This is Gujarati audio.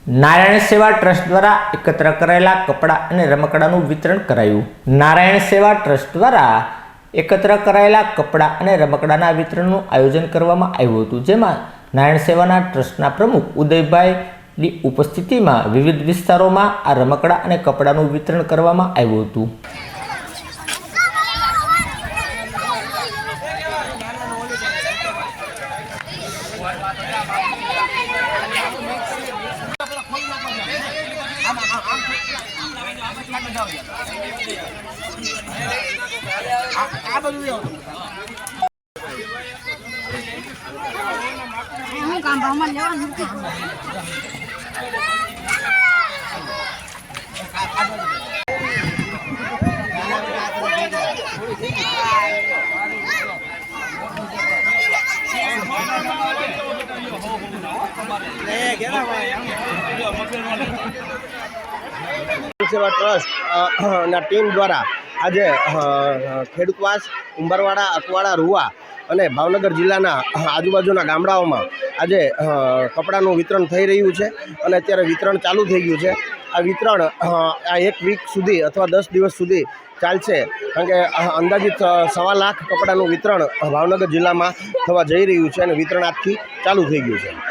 નારાયણ સેવા ટ્રસ્ટ દ્વારા એકત્ર કરાયેલા કપડાં અને રમકડાનું વિતરણ કરાયું। નારાયણ સેવા ટ્રસ્ટ દ્વારા એકત્ર કરાયેલા કપડાં અને રમકડાના વિતરણનું આયોજન કરવામાં આવ્યું હતું, જેમાં નારાયણ સેવાના ટ્રસ્ટના પ્રમુખ ઉદયભાઈની ઉપસ્થિતિમાં વિવિધ વિસ્તારોમાં આ રમકડા અને કપડાનું વિતરણ કરવામાં આવ્યું હતું। સેવા ટ્રસ્ટ ના ટીમ દ્વારા આજે ખેડૂતવાસ, ઉંબરવાડા, અકવાડા, રૂવા અને ભાવનગર જિલ્લાના આજુબાજુના ગામડાઓમાં આજે કપડાનું વિતરણ થઈ રહ્યું છે અને અત્યારે વિતરણ ચાલુ થઈ ગયું છે। આ વિતરણ આ એક વીક સુધી અથવા 10 દિવસ સુધી ચાલશે, કારણ કે અંદાજિત 1.25 લાખ કપડાનું વિતરણ ભાવનગર જિલ્લામાં થવા જઈ રહ્યું છે અને વિતરણ આજથી ચાલુ થઈ ગયું છે।